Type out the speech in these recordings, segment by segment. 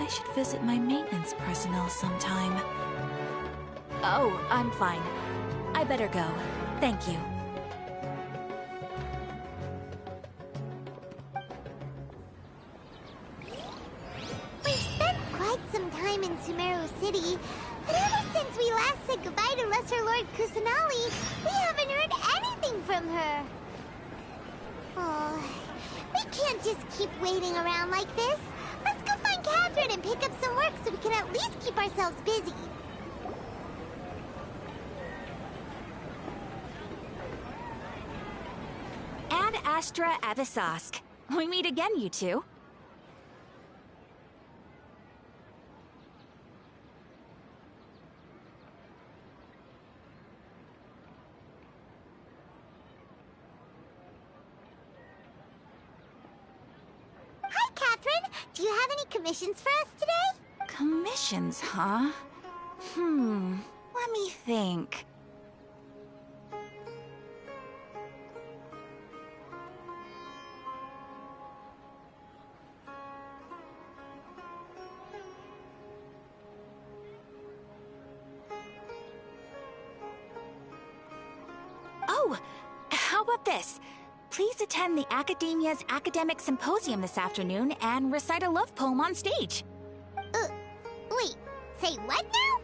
I should visit my maintenance personnel sometime. Oh, I'm fine. I better go. Thank you. We've spent quite some time in Sumeru City, but ever since we last said goodbye to Lesser Lord Kusanali, we haven't heard anything from her. Oh, we can't just keep waiting around like this. Let's go find Catherine and pick up some work so we can at least keep ourselves busy. Ad Astra Abyssosque. We meet again, you two. Hi, Catherine. Do you have any commissions for us today? Commissions, huh? Let me think. Oh, how about this? Please attend the Academia's Academic Symposium this afternoon and recite a love poem on stage. Wait, say what now?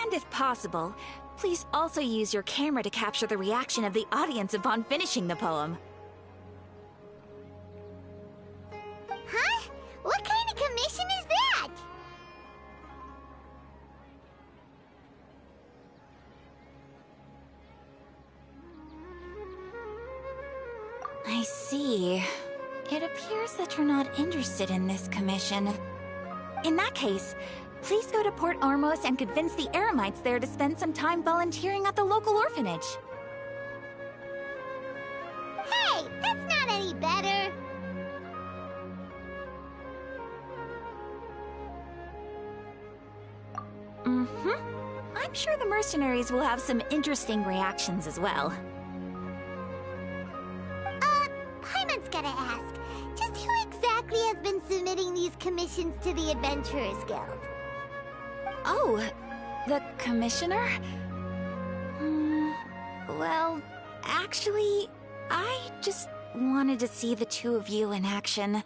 And if possible, please also use your camera to capture the reaction of the audience upon finishing the poem. Huh? What kind of commission is that? I see. It appears that you're not interested in this commission. In that case, please go to Port Armos and convince the Eremites there to spend some time volunteering at the local orphanage. Hey, that's not any better. I'm sure the mercenaries will have some interesting reactions as well. Paimon's gotta ask, just who exactly has been submitting these commissions to the Adventurers Guild? Oh, the commissioner? Well, actually, I just wanted to see the two of you in action.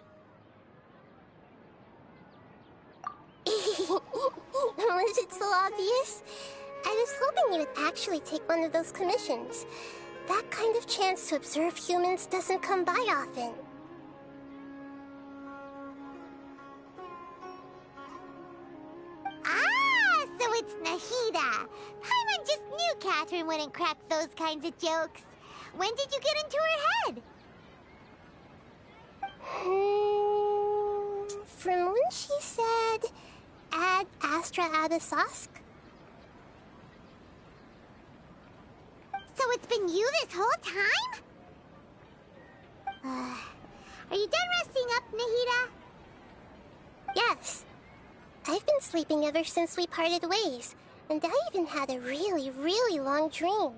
Was it so obvious? I was hoping you would actually take one of those commissions. That kind of chance to observe humans doesn't come by often. Ah, so it's Nahida. Paimon just knew Catherine wouldn't crack those kinds of jokes. When did you get into her head? From when she said, Ad Astra Abyssosque? So it's been you this whole time? Are you done resting up, Nahida? Yes. I've been sleeping ever since we parted ways, and I even had a really, really long dream.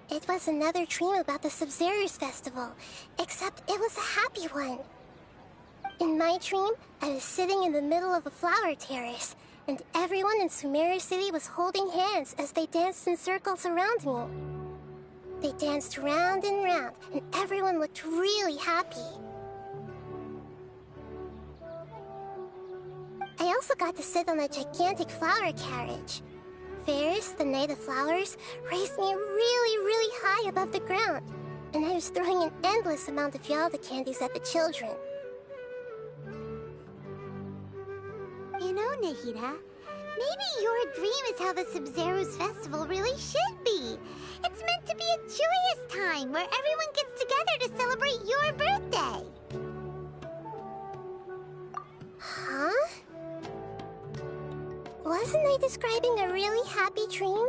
It was another dream about the Sub-Zerus Festival, except it was a happy one. In my dream, I was sitting in the middle of a flower terrace, and everyone in Sumeru City was holding hands as they danced in circles around me. They danced round and round, and everyone looked really happy. I also got to sit on a gigantic flower carriage. Ferris, the Knight of Flowers, raised me really, really high above the ground, and I was throwing an endless amount of Yalda candies at the children. You know, Nahida, maybe your dream is how the Sub-Zerus Festival really should be. It's meant to be a joyous time where everyone gets together to celebrate your birthday. Huh? Wasn't I describing a really happy dream?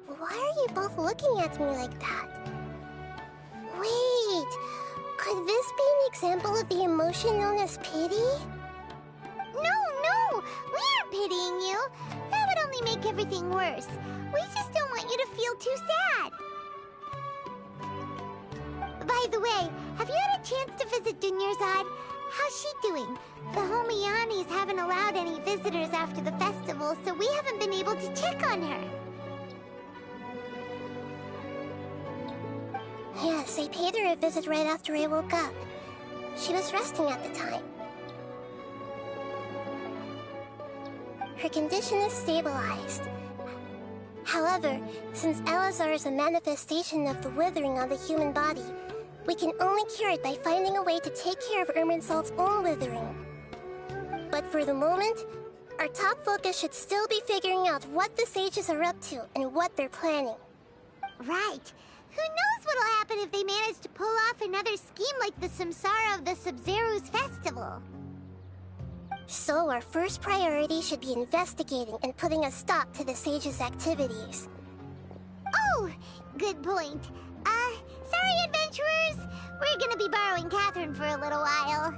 Why are you both looking at me like that? Wait, could this be an example of the emotion known as pity? No, we aren't pitying you. That would only make everything worse. We just don't want you to feel too sad. By the way, have you had a chance to visit Dunyarzad? How's she doing? The Homianis haven't allowed any visitors after the festival, so we haven't been able to check on her. Yes, I paid her a visit right after I woke up. She was resting at the time. Her condition is stabilized. However, since Elazar is a manifestation of the withering on the human body, we can only cure it by finding a way to take care of Irminsul's own withering. But for the moment, our top focus should still be figuring out what the sages are up to and what they're planning. Right. Who knows what'll happen if they manage to pull off another scheme like the Samsara of the Sub-Zero's festival. So our first priority should be investigating and putting a stop to the sages' activities. Oh, good point. Sorry, adventurers. We're gonna be borrowing Catherine for a little while.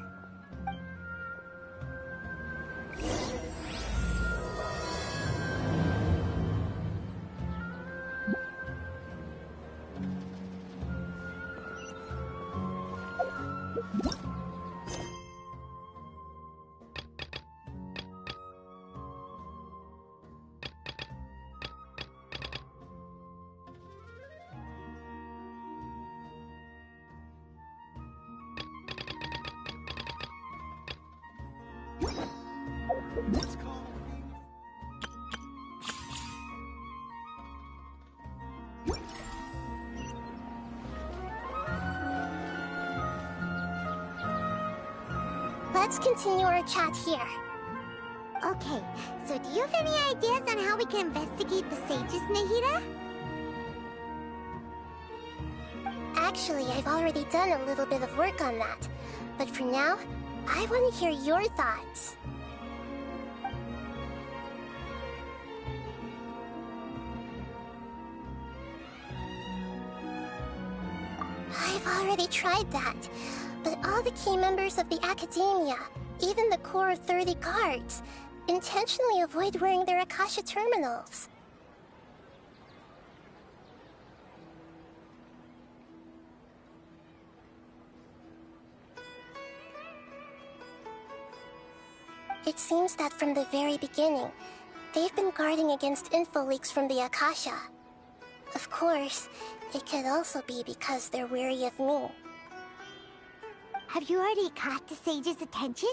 Let's continue our chat here. Okay, so do you have any ideas on how we can investigate the sages, Nahida? Actually, I've already done a little bit of work on that. But for now, I want to hear your thoughts. I've already tried that. But all the key members of the Academia, even the core of 30 guards, intentionally avoid wearing their Akasha terminals. It seems that from the very beginning, they've been guarding against info leaks from the Akasha. Of course, it could also be because they're wary of me. Have you already caught the sage's attention?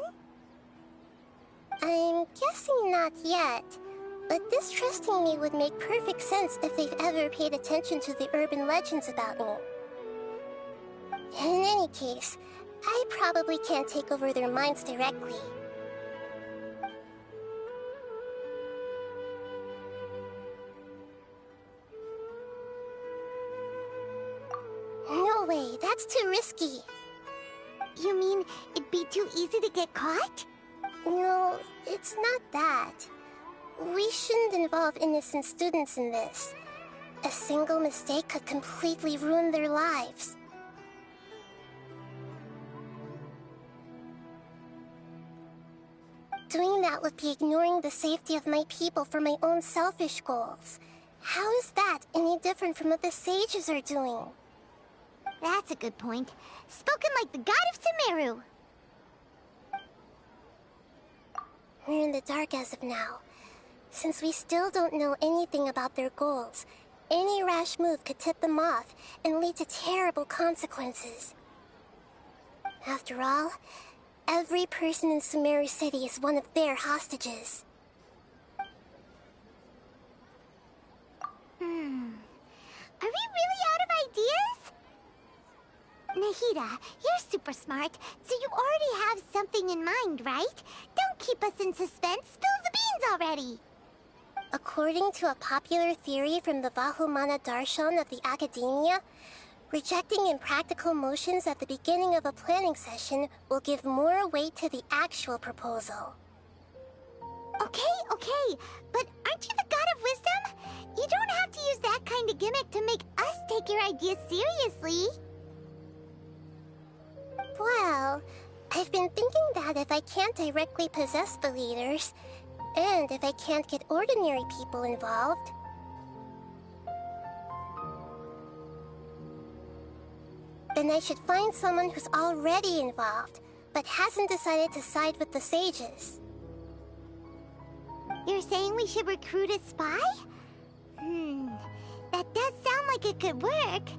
I'm guessing not yet, but distrusting me would make perfect sense if they've ever paid attention to the urban legends about me. In any case, I probably can't take over their minds directly. No way, that's too risky. You mean it'd be too easy to get caught? No, it's not that. We shouldn't involve innocent students in this. A single mistake could completely ruin their lives. Doing that would be ignoring the safety of my people for my own selfish goals. How is that any different from what the sages are doing? That's a good point. Spoken like the god of Sumeru. We're in the dark as of now. Since we still don't know anything about their goals, any rash move could tip them off and lead to terrible consequences. After all, every person in Sumeru City is one of their hostages. Are we really out of ideas? Nahida, you're super smart, so you already have something in mind, right? Don't keep us in suspense. Spill the beans already. According to a popular theory from the Vahumana Darshan of the Academia, rejecting impractical motions at the beginning of a planning session will give more weight to the actual proposal. Okay, but aren't you the god of wisdom? You don't have to use that kind of gimmick to make us take your ideas seriously. Well, I've been thinking that if I can't directly possess the leaders, and if I can't get ordinary people Then I should find someone who's already involved, but hasn't decided to side with the sages. You're saying we should recruit a spy? That does sound like it could work.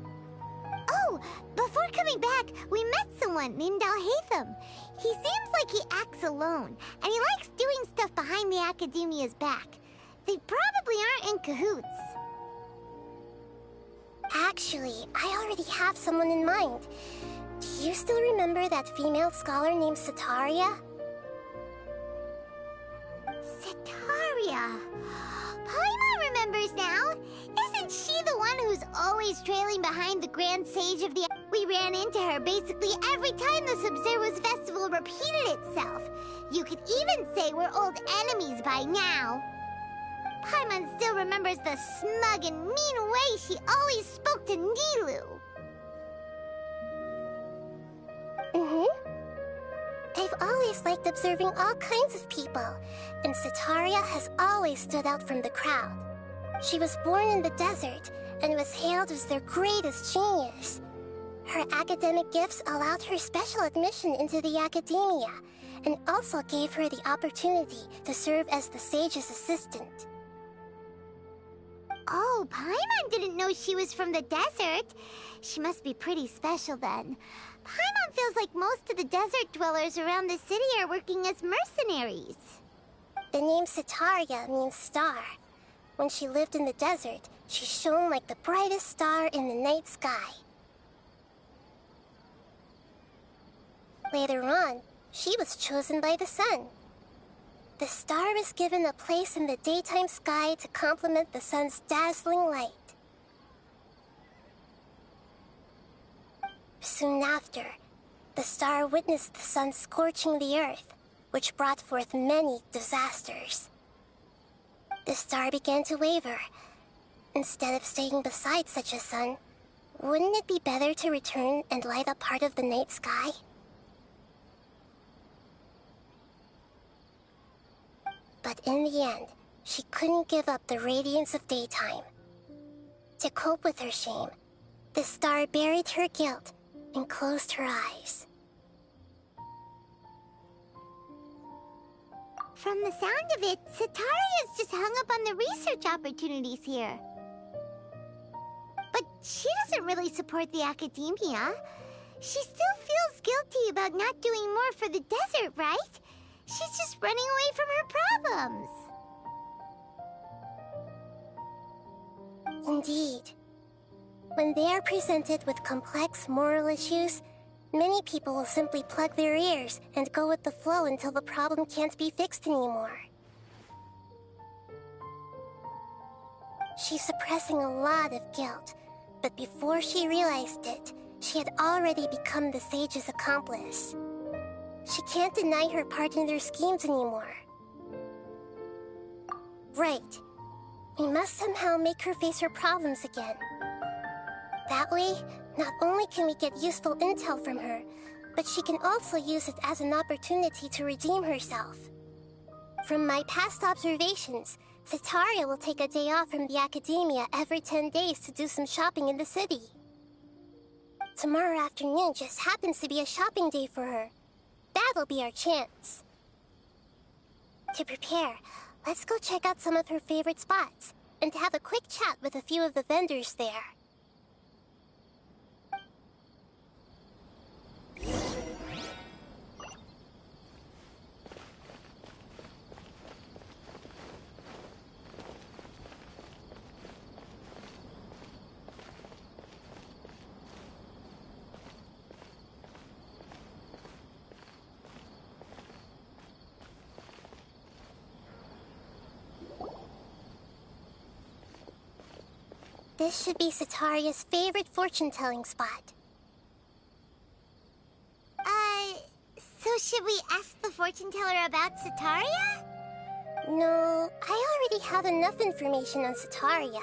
Oh, before coming back, we met someone named Alhaitham. He seems like he acts alone, and he likes doing stuff behind the Academia's back. They probably aren't in cahoots. Actually, I already have someone in mind. Do you still remember that female scholar named Setaria? Setaria. Paimon remembers now. Isn't she the one who's always trailing behind the Grand Sage of the... We ran into her basically every time the Sumeru's festival repeated itself. You could even say we're old enemies by now. Paimon still remembers the smug and mean way she always spoke to Nilou. I've always liked observing all kinds of people, and Setaria has always stood out from the crowd. She was born in the desert and was hailed as their greatest genius. Her academic gifts allowed her special admission into the Academia, and also gave her the opportunity to serve as the sage's assistant. Oh, Paimon didn't know she was from the desert. She must be pretty special then. Paimon feels like most of the desert dwellers around the city are working as mercenaries. The name Setaria means star. When she lived in the desert, she shone like the brightest star in the night sky. Later on, she was chosen by the sun. The star was given a place in the daytime sky to complement the sun's dazzling light. Soon after, the star witnessed the sun scorching the earth, which brought forth many disasters. The star began to waver. Instead of staying beside such a sun, wouldn't it be better to return and light up part of the night sky? But in the end, she couldn't give up the radiance of daytime. To cope with her shame, the star buried her guilt and closed her eyes. From the sound of it, Setaria's just hung up on the research opportunities here. But she doesn't really support the Academia. She still feels guilty about not doing more for the desert, right? She's just running away from her problems. Indeed. When they are presented with complex moral issues, many people will simply plug their ears and go with the flow until the problem can't be fixed anymore. She's suppressing a lot of guilt, but before she realized it, she had already become the sage's accomplice. She can't deny her part in their schemes anymore. Right. We must somehow make her face her problems again. That way, not only can we get useful intel from her, but she can also use it as an opportunity to redeem herself. From my past observations, Setaria will take a day off from the Academia every 10 days to do some shopping in the city. Tomorrow afternoon just happens to be a shopping day for her. That'll be our chance. To prepare, let's go check out some of her favorite spots, and have a quick chat with a few of the vendors there. This should be Setaria's favorite fortune-telling spot. So should we ask the fortune teller about Setaria? No, I already have enough information on Setaria.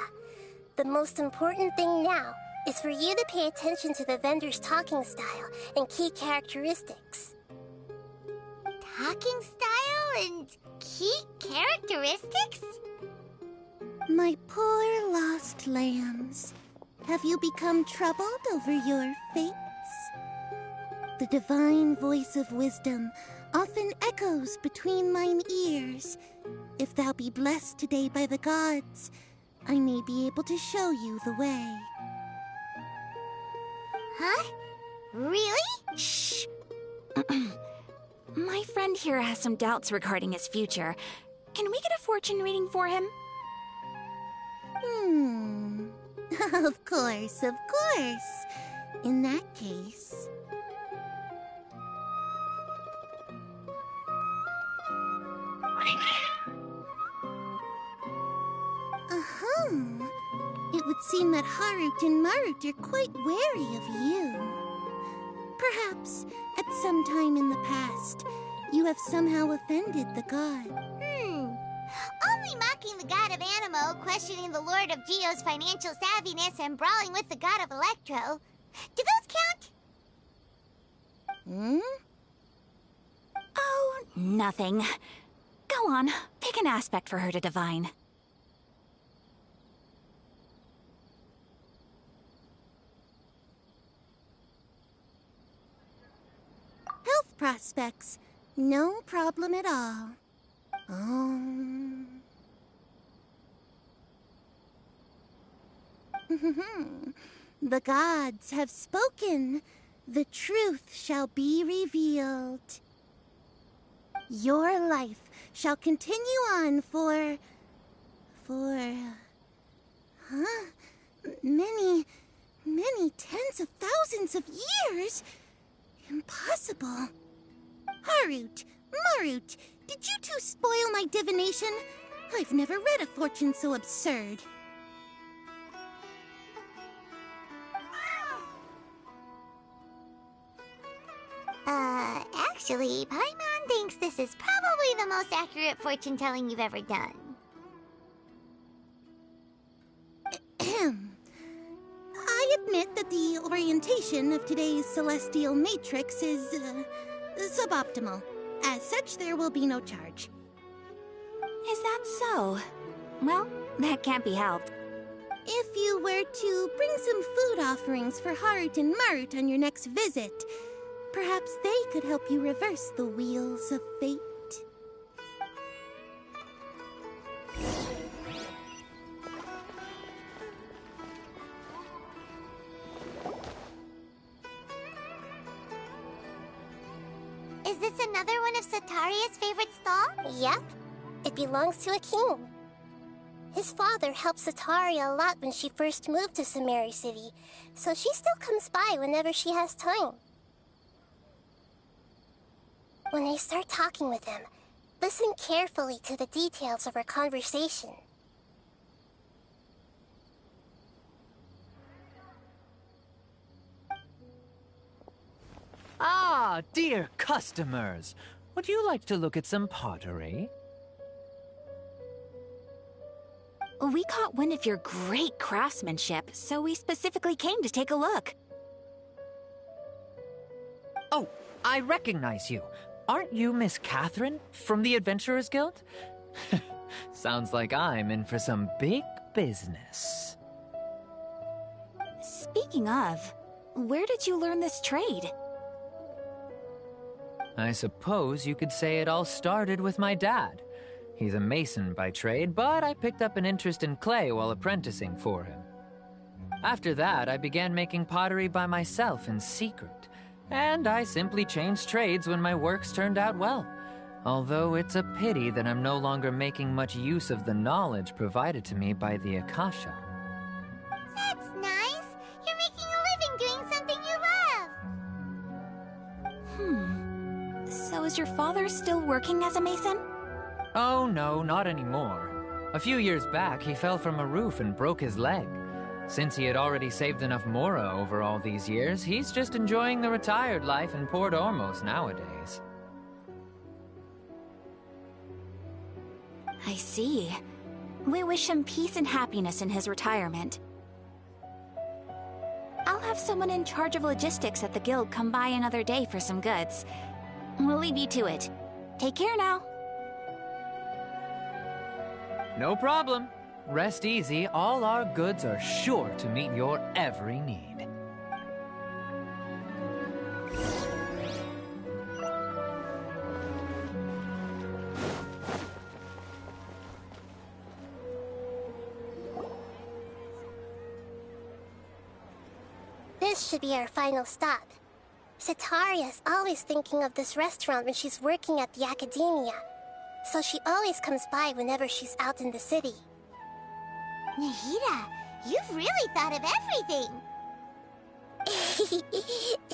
The most important thing now is for you to pay attention to the vendor's talking style and key characteristics. Talking style and key characteristics? My poor lost lambs. Have you become troubled over your fates? The divine voice of wisdom often echoes between mine ears. If thou be blessed today by the gods, I may be able to show you the way. Huh? Really? Shh! My friend here has some doubts regarding his future. Can we get a fortune reading for him? Of course, of course. In that case... It would seem that Harut and Marut are quite wary of you. Perhaps, at some time in the past, you have somehow offended the god. Only mocking the god of Animo, questioning the lord of Geo's financial savviness, and brawling with the god of Electro. Do those count? Oh, nothing. Go on, pick an aspect for her to divine. Health prospects. No problem at all. The gods have spoken. The truth shall be revealed. Your life shall continue on for... many tens of thousands of years? Impossible. Harut, Marut, did you two spoil my divination? I've never read a fortune so absurd. Actually, Paimon thinks this is probably the most accurate fortune-telling you've ever done. I admit that the orientation of today's celestial matrix is, suboptimal. As such, there will be no charge. Is that so? Well, that can't be helped. If you were to bring some food offerings for Harut and Marut on your next visit, perhaps they could help you reverse the wheels of fate. Is this another one of Sataria's favorite stalls? Yep. It belongs to a king. His father helped Sataria a lot when she first moved to Sumeru City, so she still comes by whenever she has time. When I start talking with him, listen carefully to the details of our conversation. Ah, dear customers! Would you like to look at some pottery? We caught wind of your great craftsmanship, so we specifically came to take a look. Oh, I recognize you. Aren't you Miss Catherine from the Adventurers Guild? Sounds like I'm in for some big business. Speaking of, where did you learn this trade? I suppose you could say it all started with my dad. He's a mason by trade, but I picked up an interest in clay while apprenticing for him. After that, I began making pottery by myself in secret, and I simply changed trades when my works turned out well. Although it's a pity that I'm no longer making much use of the knowledge provided to me by the Akasha. That's nice. You're making a living doing something you love. So is your father still working as a mason? Oh no, not anymore. A few years back, he fell from a roof and broke his leg. Since he had already saved enough Mora over all these years, he's just enjoying the retired life in Port Ormos nowadays. I see. We wish him peace and happiness in his retirement. I'll have someone in charge of logistics at the guild come by another day for some goods. We'll leave you to it. Take care now. No problem. Rest easy, all our goods are sure to meet your every need. This should be our final stop. Setaria's always thinking of this restaurant when she's working at the academia, so she always comes by whenever she's out in the city. Nahida, you've really thought of everything!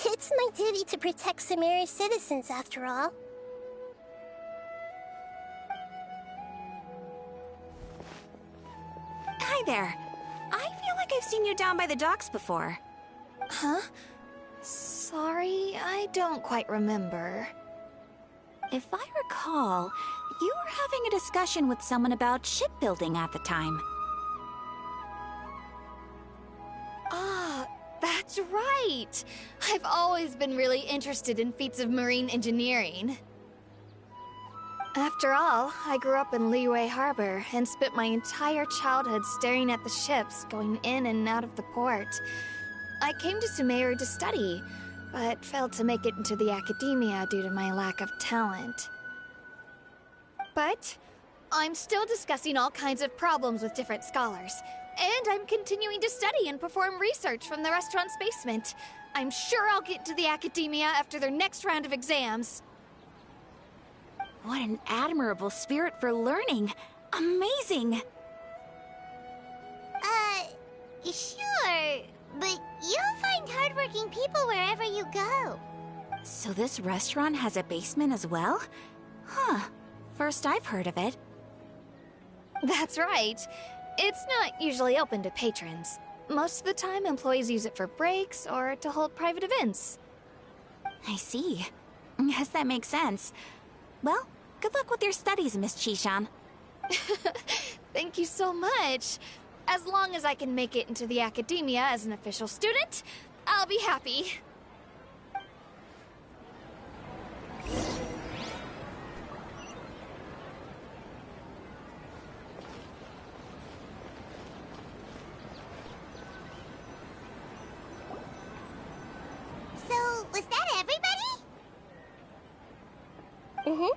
It's my duty to protect Sumeru's citizens, after all. Hi there. I feel like I've seen you down by the docks before. Huh? Sorry, I don't quite remember. If I recall, you were having a discussion with someone about shipbuilding at the time. Ah, that's right! I've always been really interested in feats of marine engineering. After all, I grew up in Liyue Harbor and spent my entire childhood staring at the ships going in and out of the port. I came to Sumeru to study, but failed to make it into the academia due to my lack of talent. But I'm still discussing all kinds of problems with different scholars, and I'm continuing to study and perform research from the restaurant's basement. I'm sure I'll get to the academia after their next round of exams. What an admirable spirit for learning. Amazing! Sure, but you'll find hardworking people wherever you go. So this restaurant has a basement as well? Huh. First I've heard of it. That's right. It's not usually open to patrons. Most of the time, employees use it for breaks or to hold private events. I see. Yes, that makes sense. Well, good luck with your studies, Miss Chishan. Thank you so much. As long as I can make it into the academia as an official student, I'll be happy. So, was that everybody? Mm-hmm.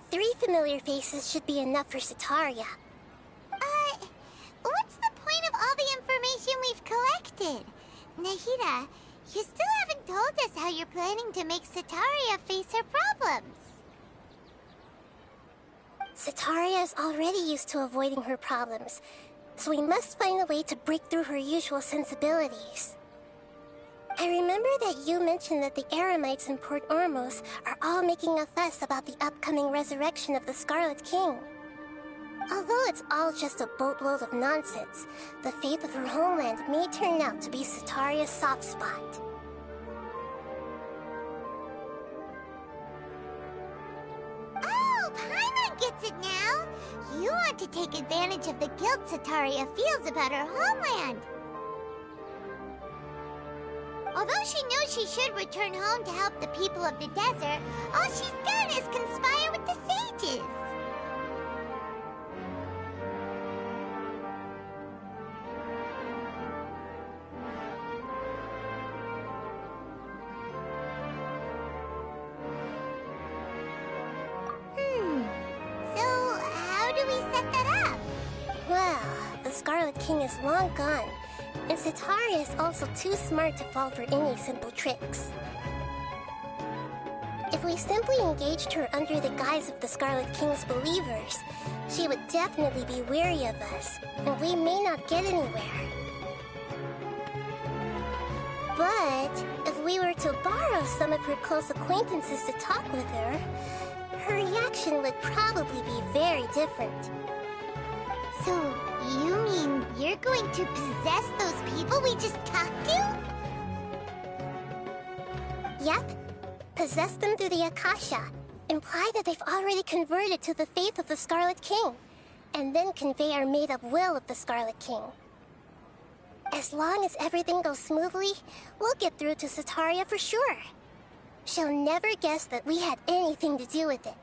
3 familiar faces should be enough for Setaria. What's the point of all the information we've collected? Nahida, you still haven't told us how you're planning to make Setaria face her problems. Setaria is already used to avoiding her problems, so we must find a way to break through her usual sensibilities. I remember that you mentioned that the Eremites in Port Ormos are all making a fuss about the upcoming resurrection of the Scarlet King. Although it's all just a boatload of nonsense, the fate of her homeland may turn out to be Setaria's soft spot. Oh, Paimon gets it now! You want to take advantage of the guilt Setaria feels about her homeland! Although she knows she should return home to help the people of the desert, all she's done is conspire with the sages! So, how do we set that up? Well, the Scarlet King is long gone, and Setaria is also too smart to fall for any simple tricks. If we simply engaged her under the guise of the Scarlet King's believers, she would definitely be wary of us, and we may not get anywhere. But if we were to borrow some of her close acquaintances to talk with her, her reaction would probably be very different. So, you mean you're going to possess those people we just talked to? Yep. Possess them through the Akasha. Imply that they've already converted to the faith of the Scarlet King, and then convey our made-up will of the Scarlet King. As long as everything goes smoothly, we'll get through to Setaria for sure. She'll never guess that we had anything to do with it.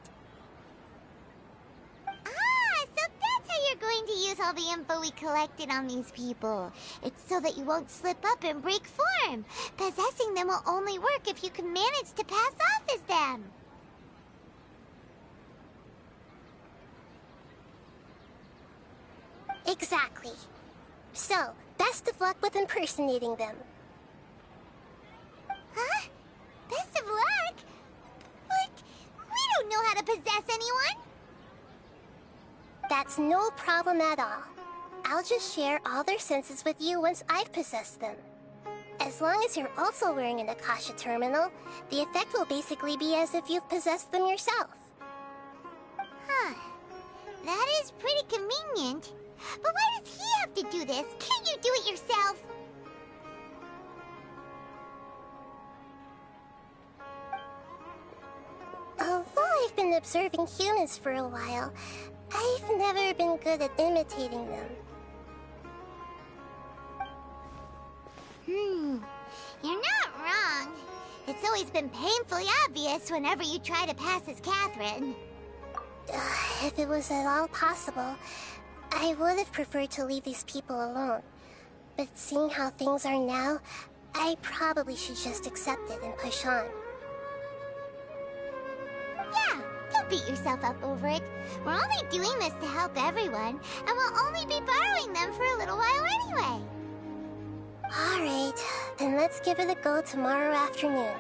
Ah, so that's how you're going to use all the info we collected on these people. It's so that you won't slip up and break form. Possessing them will only work if you can manage to pass off as them. Exactly. So, best of luck with impersonating them. possess anyone? That's no problem at all. I'll just share all their senses with you once I've possessed them. As long as you're also wearing an Akasha terminal, the effect will basically be as if you've possessed them yourself. Huh. That is pretty convenient. But why does he have to do this? Can't you do it yourself? Although I've been observing humans for a while, I've never been good at imitating them. You're not wrong. It's always been painfully obvious whenever you try to pass as Catherine. If it was at all possible, I would have preferred to leave these people alone. But seeing how things are now, I probably should just accept it and push on. Yeah, don't beat yourself up over it. We're only doing this to help everyone, and we'll only be borrowing them for a little while anyway. Alright, then let's give it a go tomorrow afternoon.